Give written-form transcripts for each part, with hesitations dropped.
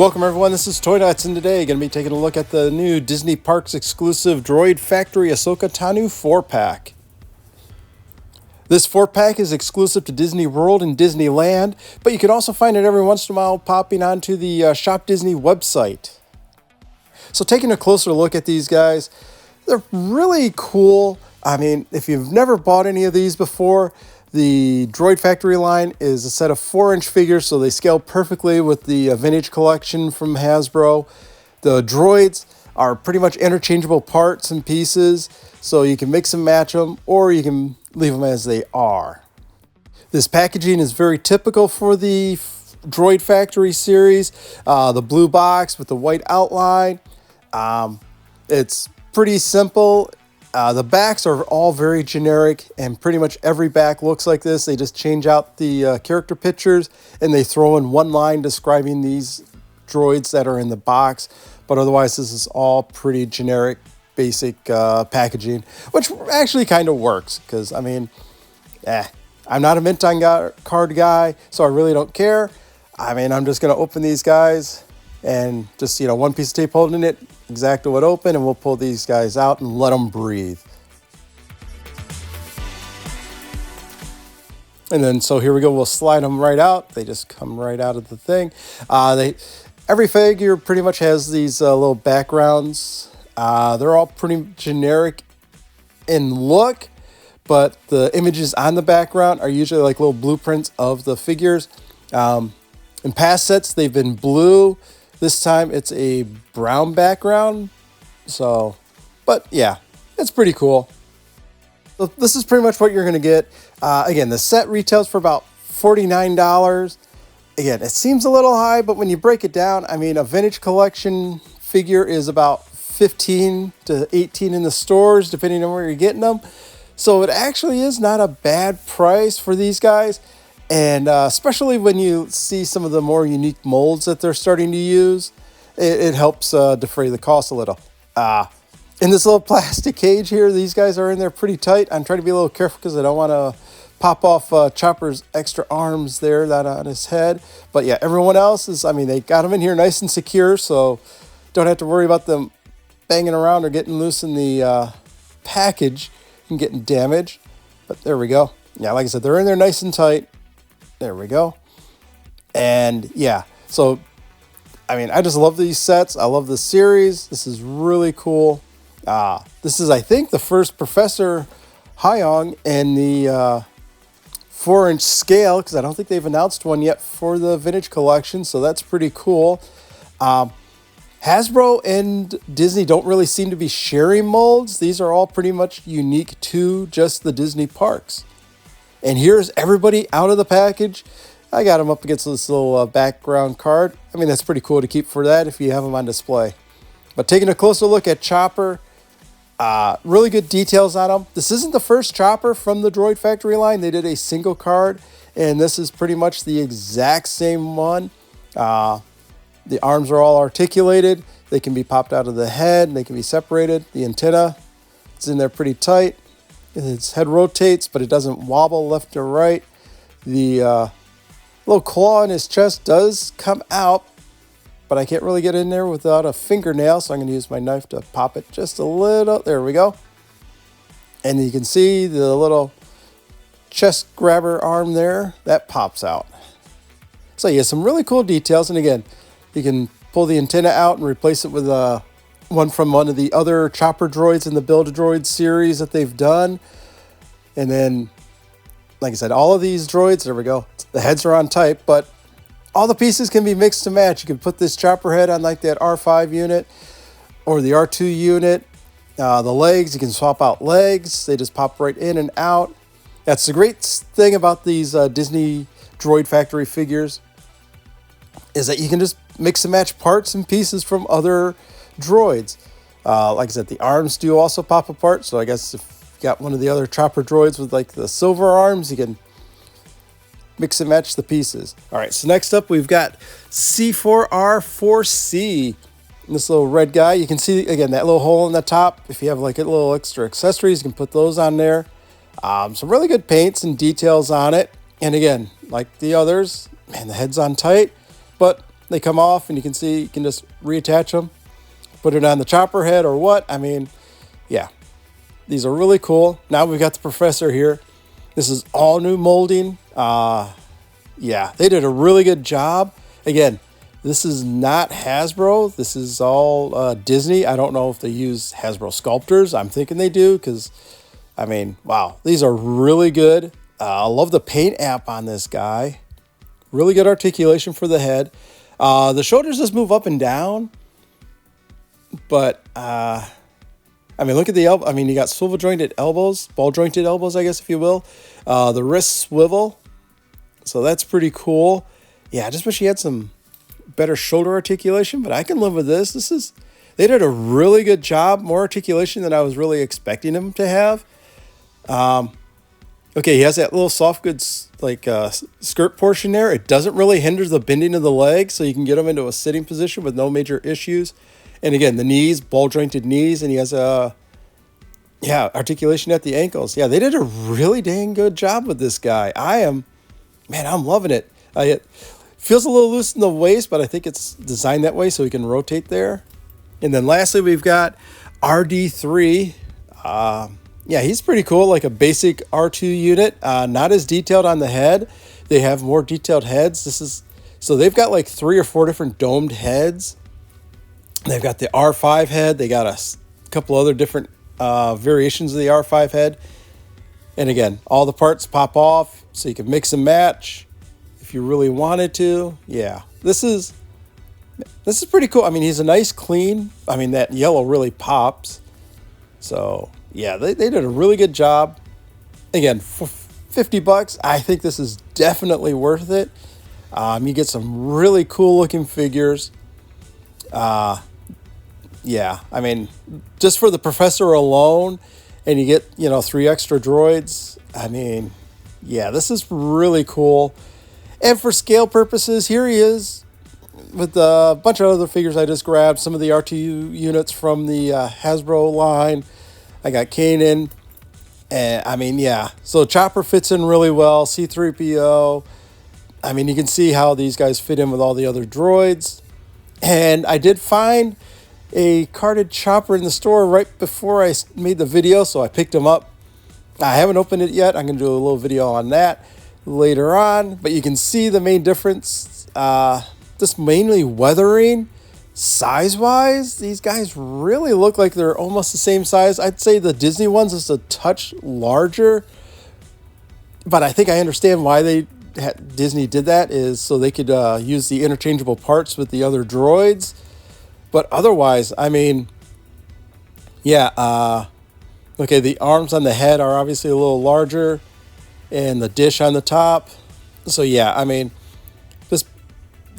Welcome everyone, this is Toy-Nutz, and today going to be taking a look at the new Disney Parks exclusive Droid Factory Ahsoka Tanu 4-pack. This 4-pack is exclusive to Disney World and Disneyland, but you can also find it every once in a while popping onto the Shop Disney website. So taking a closer look at these guys, they're really cool. I mean, if you've never bought any of these before, the Droid Factory line is a set of 4-inch figures, so they scale perfectly with the vintage collection from Hasbro. The droids are pretty much interchangeable parts and pieces, so you can mix and match them, or you can leave them as they are. This packaging is very typical for the Droid Factory series. The blue box with the white outline. It's pretty simple. The backs are all very generic, and pretty much every back looks like this. They just change out the character pictures, and they throw in one line describing these droids that are in the box. But otherwise, this is all pretty generic, basic packaging, which actually kind of works because, I mean, I'm not a mint on card guy, so I really don't care. I mean, I'm just going to open these guys and just, one piece of tape holding it, exactly what open, and we'll pull these guys out and let them breathe. And then, so here we go, we'll slide them right out. They just come right out of the thing. Every figure pretty much has these little backgrounds. They're all pretty generic in look, but the images on the background are usually like little blueprints of the figures. In past sets, they've been blue. This time it's a brown background. So, but yeah, it's pretty cool. So this is pretty much what you're going to get. Again, the set retails for about $49. Again, it seems a little high, but when you break it down, I mean, a vintage collection figure is about $15 to $18 in the stores, depending on where you're getting them. So it actually is not a bad price for these guys. And especially when you see some of the more unique molds that they're starting to use, it helps defray the cost a little. In this little plastic cage here, these guys are in there pretty tight. I'm trying to be a little careful because I don't want to pop off Chopper's extra arms there that on his head. But yeah, everyone else is, I mean, they got them in here nice and secure, so don't have to worry about them banging around or getting loose in the package and getting damaged. But there we go. Yeah, like I said, they're in there nice and tight. There we go. And yeah, so, I mean, I just love these sets. I love this series. This is really cool. This is, I think, the first Professor Hyong in the 4-inch scale, because I don't think they've announced one yet for the vintage collection, so that's pretty cool. Hasbro and Disney don't really seem to be sharing molds. These are all pretty much unique to just the Disney parks. And here's everybody out of the package. I got them up against this little background card. I mean, that's pretty cool to keep for that if you have them on display. But taking a closer look at Chopper, really good details on him. This isn't the first Chopper from the Droid Factory line. They did a single card, and this is pretty much the exact same one. The arms are all articulated. They can be popped out of the head, and they can be separated. The antenna is in there pretty tight. Its head rotates, but it doesn't wobble left or right. The little claw in his chest does come out, but I can't really get in there without a fingernail, so I'm going to use my knife to pop it just a little. There we go. And you can see the little chest grabber arm there. That pops out. So yeah, some really cool details. And again, you can pull the antenna out and replace it with one from one of the other Chopper droids in the Build-A-Droid series that they've done. And then, like I said, all of these droids, there we go. The heads are on type, but all the pieces can be mixed and matched. You can put this Chopper head on like that R5 unit or the R2 unit. The legs, you can swap out legs. They just pop right in and out. That's the great thing about these Disney Droid Factory figures, is that you can just mix and match parts and pieces from other droids. Like I said, the arms do also pop apart, so I guess if you got one of the other Chopper droids with like the silver arms, you can mix and match the pieces. All right, so next up we've got C4R4C. This little red guy, you can see again that little hole in the top. If you have like a little extra accessories, you can put those on there. Some really good paints and details on it. And again, like the others, man, the head's on tight, but they come off, and you can see you can just reattach them, put it on the chopper head or what. I mean, yeah, these are really cool. Now we've got the Professor here. This is all new molding. Yeah, they did a really good job. Again, this is not Hasbro. This is all Disney. I don't know if they use Hasbro sculptors. I'm thinking they do because, I mean, wow, these are really good. I love the paint app on this guy. Really good articulation for the head. The shoulders just move up and down. But, I mean, look at the elbow. I mean, you got swivel jointed elbows, ball jointed elbows, I guess, if you will. The wrist swivel. So that's pretty cool. Yeah, I just wish he had some better shoulder articulation, but I can live with this. They did a really good job, more articulation than I was really expecting him to have. Okay, he has that little soft goods like skirt portion there. It doesn't really hinder the bending of the legs, so you can get him into a sitting position with no major issues. And again, the knees, ball jointed knees, and he has articulation at the ankles. Yeah, they did a really dang good job with this guy. I'm loving it. It feels a little loose in the waist, but I think it's designed that way so he can rotate there. And then lastly, we've got RD3. Yeah, he's pretty cool, like a basic R2 unit. Not as detailed on the head. They have more detailed heads. So they've got like 3 or 4 different domed heads. They've got the R5 head. They got a couple other different variations of the R5 head. And again, all the parts pop off, so you can mix and match if you really wanted to. Yeah, this is pretty cool. I mean, he's a nice clean. I mean, that yellow really pops. So yeah, they did a really good job. Again, for $50, I think this is definitely worth it. You get some really cool looking figures. Yeah, I mean, just for the Professor alone, and you get, 3 extra droids. I mean, yeah, this is really cool. And for scale purposes, here he is with a bunch of other figures I just grabbed. Some of the R2 units from the Hasbro line. I got Kanan. And I mean, yeah. So Chopper fits in really well. C-3PO. I mean, you can see how these guys fit in with all the other droids. And I did find a carded Chopper in the store right before I made the video, so I picked him up. I haven't opened it yet. I'm going to do a little video on that later on. But you can see the main difference. Just mainly weathering. Size-wise, these guys really look like they're almost the same size. I'd say the Disney one's just a touch larger. But I think I understand why Disney did that, is so they could use the interchangeable parts with the other droids. But otherwise, I mean, yeah, okay, the arms on the head are obviously a little larger, and the dish on the top. So yeah, I mean,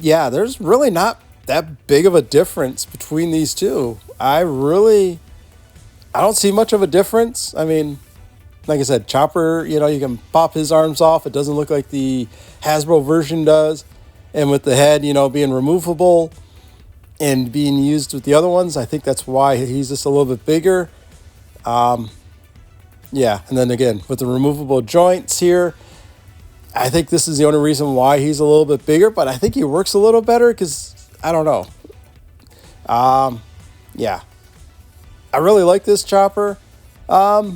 there's really not that big of a difference between these two. I don't see much of a difference. I mean, like I said, Chopper, you can pop his arms off. It doesn't look like the Hasbro version does. And with the head, being removable and being used with the other ones, I think that's why he's just a little bit bigger. Yeah, and then again, with the removable joints here, I think this is the only reason why he's a little bit bigger, but I think he works a little better because, I don't know. Yeah. I really like this Chopper. I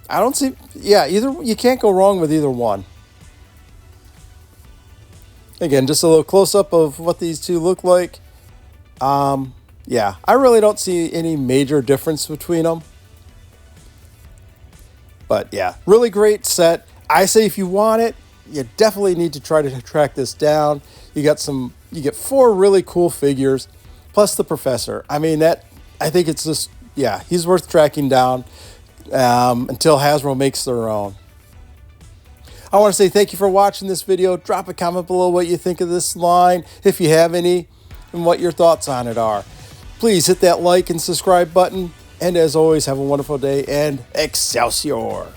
don't see, you can't go wrong with either one. Again, just a little close-up of what these two look like. Yeah, I really don't see any major difference between them. But yeah, really great set. I say if you want it, you definitely need to try to track this down. You get 4 really cool figures, plus the Professor. I mean, I think it's just, yeah, he's worth tracking down until Hasbro makes their own. I want to say thank you for watching this video. Drop a comment below what you think of this line, if you have any, and what your thoughts on it are. Please hit that like and subscribe button. And as always, have a wonderful day, and Excelsior!